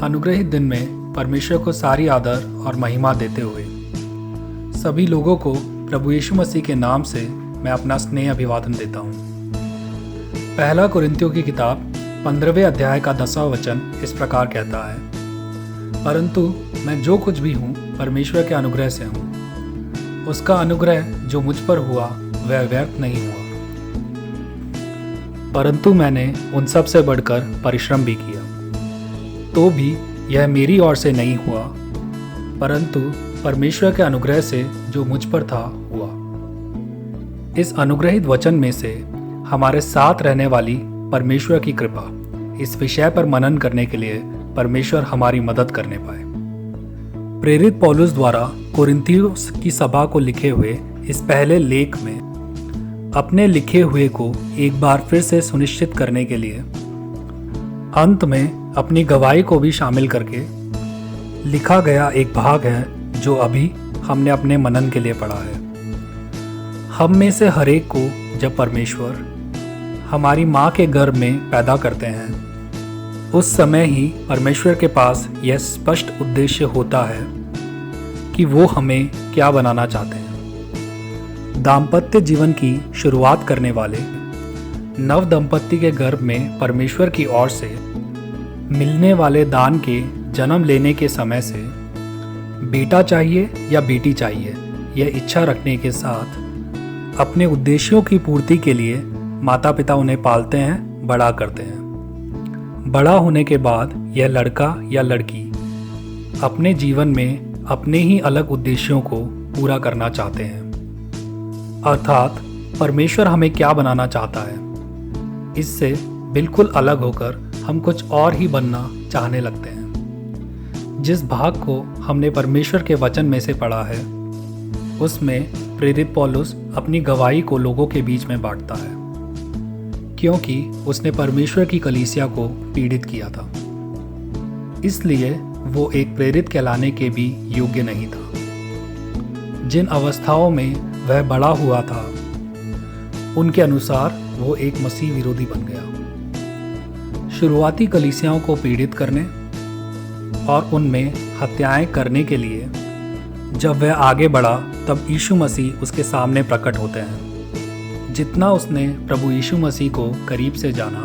अनुग्रहित दिन में परमेश्वर को सारी आदर और महिमा देते हुए सभी लोगों को प्रभु यीशु मसीह के नाम से मैं अपना स्नेह अभिवादन देता हूँ। पहला कुरिन्थियों की किताब 15वें अध्याय का 10वां वचन इस प्रकार कहता है, परंतु मैं जो कुछ भी हूँ परमेश्वर के अनुग्रह से हूँ। उसका अनुग्रह जो मुझ पर हुआ वह व्यर्थ नहीं हुआ, परंतु मैंने उन सब से बढ़कर परिश्रम भी किया। तो भी यह मेरी ओर से नहीं हुआ, परंतु परमेश्वर के अनुग्रह से जो मुझ पर था हुआ। इस अनुग्रहित वचन में से हमारे साथ रहने वाली परमेश्वर की कृपा, इस विषय पर मनन करने के लिए परमेश्वर हमारी मदद करने पाए। प्रेरित पौलुस द्वारा कुरिन्थियों की सभा को लिखे हुए इस पहले लेख में अपने लिखे हुए को एक बार फिर से सुनिश्चित करने के लिए अंत में अपनी गवाही को भी शामिल करके लिखा गया एक भाग है जो अभी हमने अपने मनन के लिए पढ़ा है। हम में से हर एक को जब परमेश्वर हमारी माँ के गर्भ में पैदा करते हैं, उस समय ही परमेश्वर के पास यह स्पष्ट उद्देश्य होता है कि वो हमें क्या बनाना चाहते हैं। दाम्पत्य जीवन की शुरुआत करने वाले नव दंपत्ति के गर्भ में परमेश्वर की ओर से मिलने वाले दान के जन्म लेने के समय से बेटा चाहिए या बेटी चाहिए, यह इच्छा रखने के साथ अपने उद्देश्यों की पूर्ति के लिए माता पिता उन्हें पालते हैं, बड़ा करते हैं। बड़ा होने के बाद यह लड़का या लड़की अपने जीवन में अपने ही अलग उद्देश्यों को पूरा करना चाहते हैं। अर्थात परमेश्वर हमें क्या बनाना चाहता है, इससे बिल्कुल अलग होकर हम कुछ और ही बनना चाहने लगते हैं। जिस भाग को हमने परमेश्वर के वचन में से पढ़ा है, उसमें प्रेरित पौलुस अपनी गवाही को लोगों के बीच में बांटता है, क्योंकि उसने परमेश्वर की कलीसिया को पीड़ित किया था। इसलिए वो एक प्रेरित कहलाने के भी योग्य नहीं था। जिन अवस्थाओं में वह बड़ा हुआ था, उनके अनुसार वो एक मसीह विरोधी बन गया। शुरुआती कलीसियाओं को पीड़ित करने और उनमें हत्याएं करने के लिए जब वह आगे बढ़ा, तब यीशु मसीह उसके सामने प्रकट होते हैं। जितना उसने प्रभु यीशु मसीह को करीब से जाना,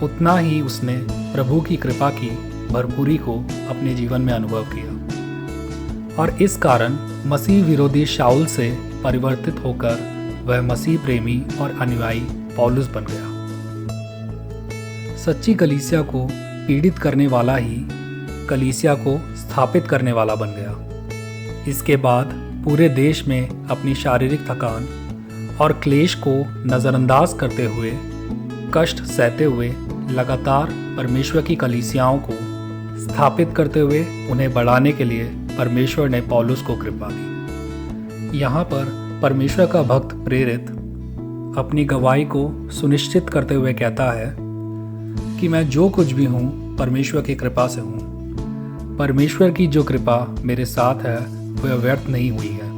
उतना ही उसने प्रभु की कृपा की भरपूरी को अपने जीवन में अनुभव किया, और इस कारण मसीह विरोधी शाऊल से परिवर्तित होकर वह मसीह प्रेमी और अनुयायी पौलुस बन गया। सच्ची कलीसिया को पीड़ित करने वाला ही कलीसिया को स्थापित करने वाला बन गया। इसके बाद पूरे देश में अपनी शारीरिक थकान और क्लेश को नज़रअंदाज करते हुए, कष्ट सहते हुए लगातार परमेश्वर की कलीसियाओं को स्थापित करते हुए उन्हें बढ़ाने के लिए परमेश्वर ने पौलुस को कृपा दी। यहाँ पर परमेश्वर का भक्त प्रेरित अपनी गवाही को सुनिश्चित करते हुए कहता है कि मैं जो कुछ भी हूँ परमेश्वर की कृपा से हूँ। परमेश्वर की जो कृपा मेरे साथ है वह व्यर्थ नहीं हुई है।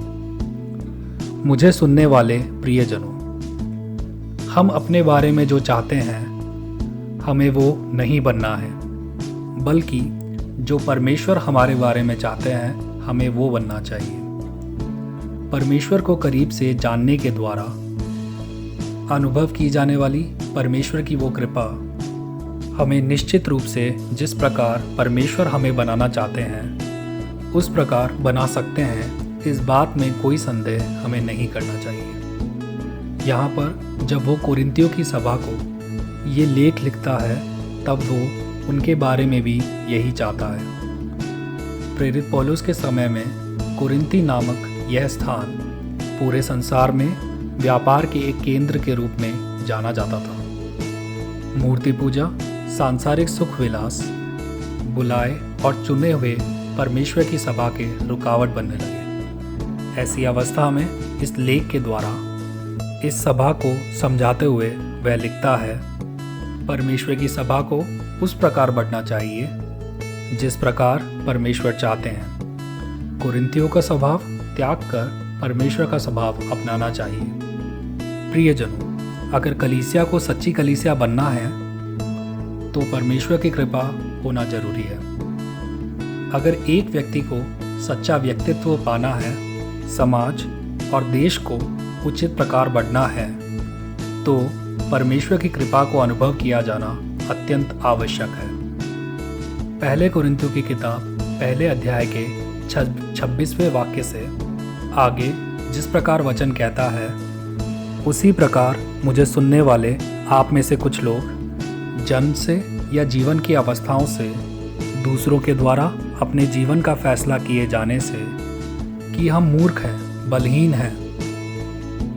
मुझे सुनने वाले प्रियजनों, हम अपने बारे में जो चाहते हैं हमें वो नहीं बनना है, बल्कि जो परमेश्वर हमारे बारे में चाहते हैं हमें वो बनना चाहिए। परमेश्वर को करीब से जानने के द्वारा अनुभव की जाने वाली परमेश्वर की वो कृपा हमें निश्चित रूप से जिस प्रकार परमेश्वर हमें बनाना चाहते हैं उस प्रकार बना सकते हैं, इस बात में कोई संदेह हमें नहीं करना चाहिए। यहाँ पर जब वो कुरिन्थियों की सभा को ये लेख लिखता है, तब वो उनके बारे में भी यही चाहता है। प्रेरित पौलुस के समय में कुरिन्थी नामक यह स्थान पूरे संसार में व्यापार के एक केंद्र के रूप में जाना जाता था। मूर्ति पूजा, सांसारिक सुख विलास, बुलाए और चुने हुए परमेश्वर की सभा के रुकावट बनने लगे। ऐसी अवस्था में इस लेख के द्वारा इस सभा को समझाते हुए वह लिखता है, परमेश्वर की सभा को उस प्रकार बढ़ना चाहिए जिस प्रकार परमेश्वर चाहते हैं। कुरिन्थियों का स्वभाव त्याग कर परमेश्वर का स्वभाव अपनाना चाहिए। प्रियजनों, अगर कलीसिया को सच्ची कलीसिया बनना है तो परमेश्वर की कृपा होना जरूरी है। अगर एक व्यक्ति को सच्चा व्यक्तित्व पाना है, समाज और देश को उचित प्रकार बढ़ना है, तो परमेश्वर की कृपा को अनुभव किया जाना अत्यंत आवश्यक है। पहले कुरिन्थियों की किताब पहले अध्याय के 26वें वाक्य से आगे जिस प्रकार वचन कहता है, उसी प्रकार मुझे सुनने वाले आप में से कुछ लोग जन्म से या जीवन की अवस्थाओं से दूसरों के द्वारा अपने जीवन का फैसला किए जाने से कि हम मूर्ख हैं, बलहीन हैं,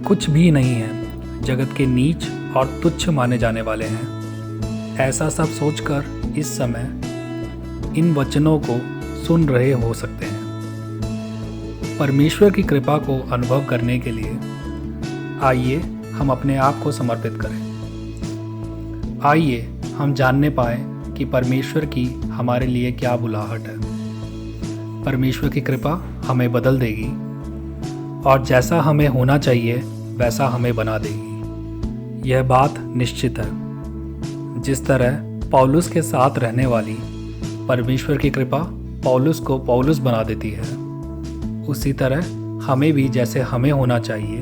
कुछ भी नहीं हैं, जगत के नीच और तुच्छ माने जाने वाले हैं, ऐसा सब सोचकर इस समय इन वचनों को सुन रहे हो सकते हैं। परमेश्वर की कृपा को अनुभव करने के लिए आइए हम अपने आप को समर्पित करें। आइए हम जानने पाए कि परमेश्वर की हमारे लिए क्या बुलाहट है। परमेश्वर की कृपा हमें बदल देगी और जैसा हमें होना चाहिए वैसा हमें बना देगी। यह बात निश्चित है। जिस तरह पौलुस के साथ रहने वाली परमेश्वर की कृपा पौलुस को पौलुस बना देती है, उसी तरह हमें भी जैसे हमें होना चाहिए,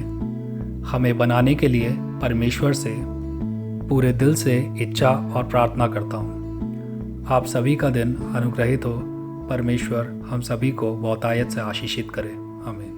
हमें बनाने के लिए परमेश्वर से पूरे दिल से इच्छा और प्रार्थना करता हूँ। आप सभी का दिन अनुग्रहित हो। परमेश्वर हम सभी को बहुतायत से आशीषित करे। आमीन।